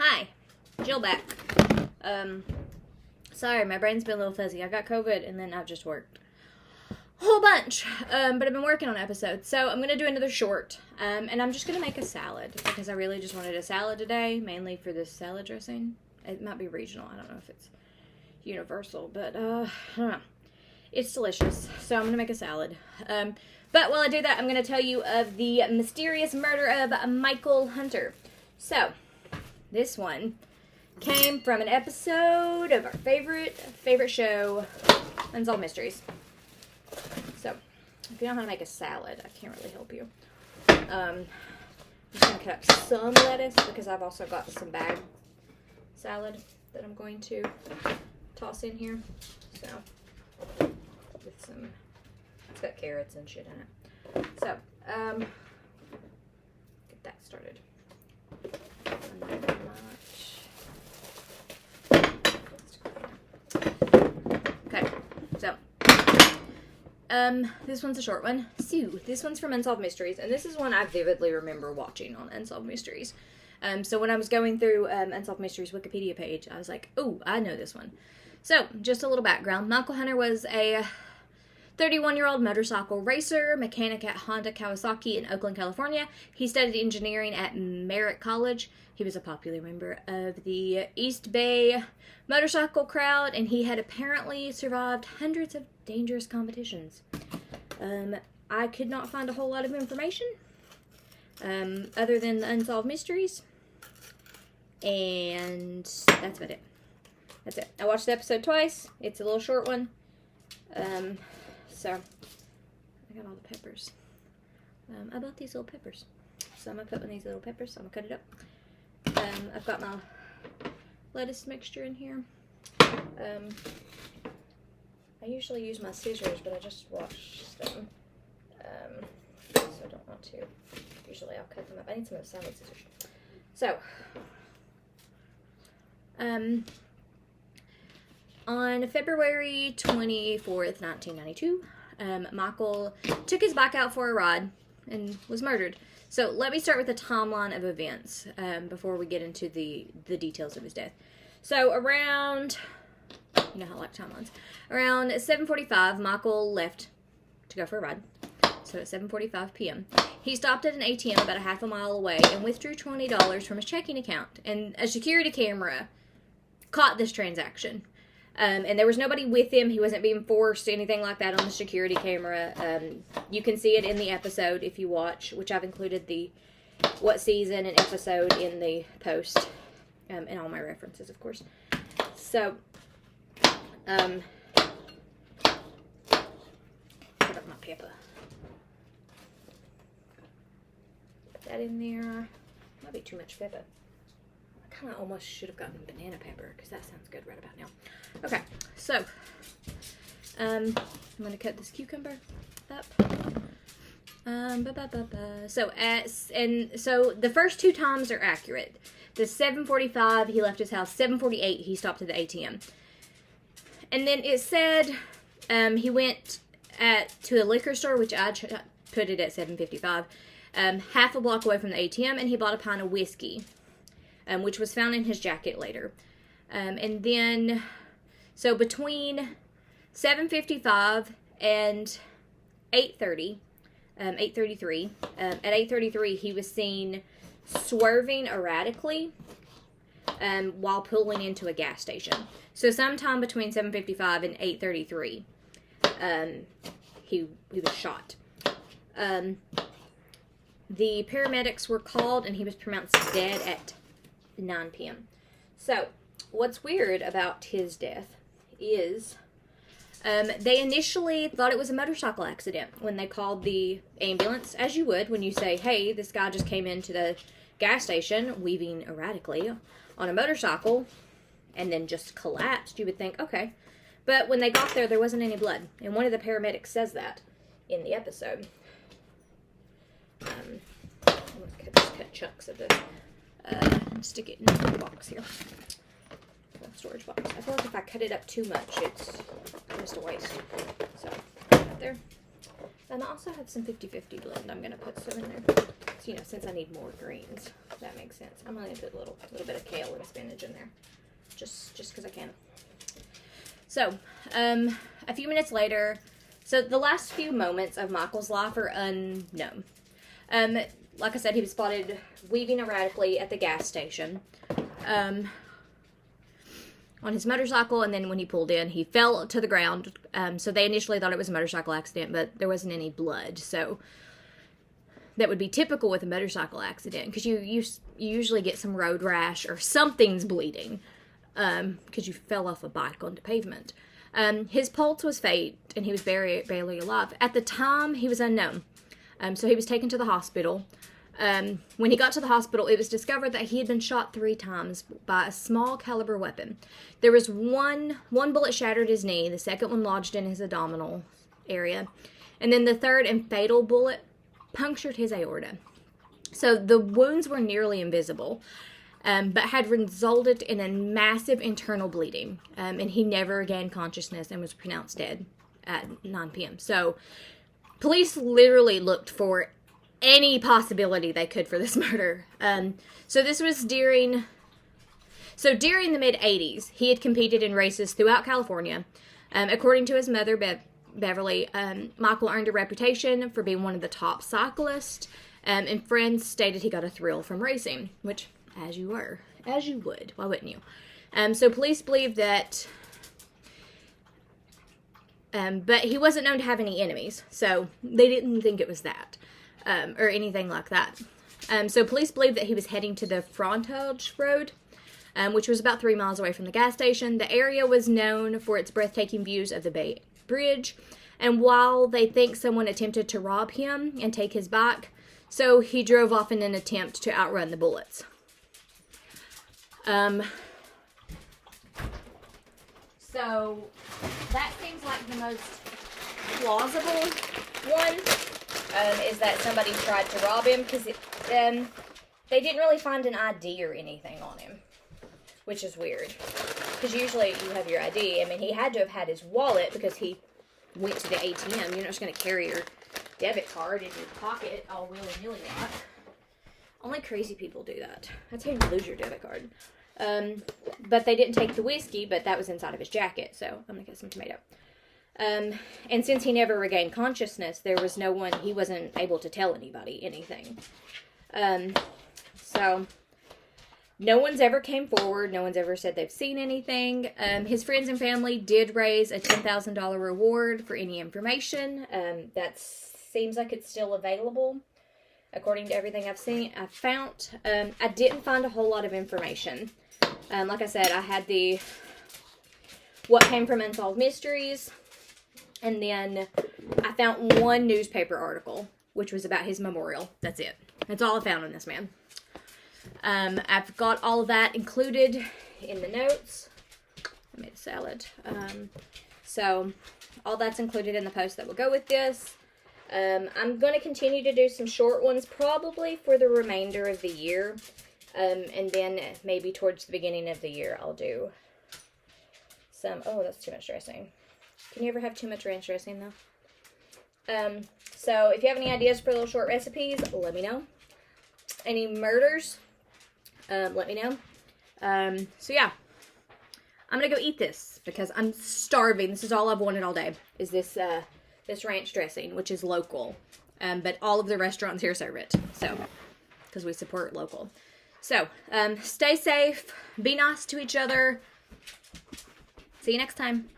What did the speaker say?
Hi, Jill back. Sorry, my brain's been a little fuzzy. I got COVID and then I've just worked a whole bunch. But I've been working on episodes. So I'm going to do another short. And I'm just going to make a salad because I really just wanted a salad today, mainly for this salad dressing. It might be regional. I don't know if it's universal, but I don't know. It's delicious. So I'm going to make a salad. But while I do that, I'm going to tell you of the mysterious murder of Michael Hunter. So, this one came from an episode of our favorite show, Unsolved Mysteries. So, if you know how to make a salad, I can't really help you. I'm just going to cut up some lettuce because I've also got some bag salad that I'm going to toss in here. So, with some, it's got carrots and shit in it. So, get that started. Okay, so, this one's a short one. So, this one's from Unsolved Mysteries, and this is one I vividly remember watching on Unsolved Mysteries. So when I was going through Unsolved Mysteries Wikipedia page, I was like, oh, I know this one. So, just a little background. Michael Hunter was a 31-year-old motorcycle racer, mechanic at Honda Kawasaki in Oakland, California. He studied engineering at Merritt College. He was a popular member of the East Bay motorcycle crowd, and he had apparently survived hundreds of dangerous competitions. I could not find a whole lot of information other than the Unsolved Mysteries, and that's about it. That's it. I watched the episode twice. It's a little short one. So, I got all the peppers. I bought these little peppers. So I'm going to put one of these little peppers. So I'm going to cut it up. I've got my lettuce mixture in here. I usually use my scissors, but I just washed them. So I don't want to. Usually I'll cut them up. I need some of the salad scissors. So, on February 24th, 1992, Michael took his bike out for a ride and was murdered. So let me start with the timeline of events before we get into the details of his death. So around, you know how I like timelines, around 7:45, Michael left to go for a ride. So at 7:45 p.m., he stopped at an ATM about a half a mile away and withdrew $20 from his checking account. And a security camera caught this transaction. And there was nobody with him. He wasn't being forced, anything like that on the security camera. You can see it in the episode if you watch, which I've included the what season and episode in the post. And all my references, of course. So, put up my pepper. Put that in there. Might be too much pepper. I kind of almost should have gotten banana pepper because that sounds good right about now. Okay, so I'm going to cut this cucumber up. So the first two times are accurate. The 7:45 he left his house. 7:48 he stopped at the ATM, and then it said he went to a liquor store, which I put it at 7:55, half a block away from the ATM, and he bought a pint of whiskey. Which was found in his jacket later. And then, so between 7:55 and 8:30, 8:33, at 8:33 he was seen swerving erratically while pulling into a gas station. So sometime between 7:55 and 8:33, he was shot. The paramedics were called and he was pronounced dead at 9 p.m. So, what's weird about his death is they initially thought it was a motorcycle accident when they called the ambulance, as you would when you say, hey, this guy just came into the gas station weaving erratically on a motorcycle and then just collapsed. You would think, okay. But when they got there, there wasn't any blood. And one of the paramedics says that in the episode. I'm going to cut chunks of this. And stick it in the box here. The storage box. I feel like if I cut it up too much, it's just a waste. So, put that there. And I also have some 50-50 blend. I'm going to put some in there. you know, since I need more greens, if that makes sense. I'm only going to put a little bit of kale and spinach in there, just because I can. So, a few minutes later, so the last few moments of Michael's life are unknown. Like I said, he was spotted weaving erratically at the gas station on his motorcycle, and then when he pulled in, he fell to the ground. So they initially thought it was a motorcycle accident, but there wasn't any blood. So that would be typical with a motorcycle accident, because you usually get some road rash or something's bleeding because you fell off a bike onto pavement. His pulse was faint, and he was barely alive. At the time, he was unknown. So he was taken to the hospital. When he got to the hospital, it was discovered that he had been shot 3 times by a small caliber weapon. There was one bullet shattered his knee, the second one lodged in his abdominal area, and then the third and fatal bullet punctured his aorta. So the wounds were nearly invisible, but had resulted in a massive internal bleeding, and he never regained consciousness and was pronounced dead at 9 p.m. So police literally looked for any possibility they could for this murder. So this was during the mid-'80s, he had competed in races throughout California. According to his mother, Beverly, Michael earned a reputation for being one of the top cyclists, and friends stated he got a thrill from racing, which, as you would, why wouldn't you? So police believe that, but he wasn't known to have any enemies, so they didn't think it was that. Or anything like that. So police believe that he was heading to the Frontage Road, which was about 3 miles away from the gas station. The area was known for its breathtaking views of the Bay Bridge, and while they think someone attempted to rob him and take his bike, so he drove off in an attempt to outrun the bullets. So that seems like the most plausible one. Is that somebody tried to rob him, because they didn't really find an ID or anything on him, which is weird, because usually you have your ID. I mean, he had to have had his wallet, because he went to the ATM. You're not just going to carry your debit card in your pocket all willy-nilly like. Only crazy people do that. That's how you lose your debit card. But they didn't take the whiskey, but that was inside of his jacket, so I'm going to get some tomato. And since he never regained consciousness, there was no one, he wasn't able to tell anybody anything. So no one's ever came forward. No one's ever said they've seen anything. His friends and family did raise a $10,000 reward for any information. That seems like it's still available, according to everything I've found. I didn't find a whole lot of information. Like I said, I had what came from Unsolved Mysteries. And then I found one newspaper article, which was about his memorial. That's it. That's all I found on this man. I've got all of that included in the notes. I made a salad. So all that's included in the post that will go with this. I'm going to continue to do some short ones, probably for the remainder of the year. And then maybe towards the beginning of the year, I'll do some... Oh, that's too much dressing. Can you ever have too much ranch dressing, though? So if you have any ideas for little short recipes, let me know. Any murders, let me know. So yeah, I'm gonna go eat this because I'm starving. This is all I've wanted all day, is this this ranch dressing, which is local. But all of the restaurants here serve it, so, because we support local. So, stay safe, be nice to each other. See you next time.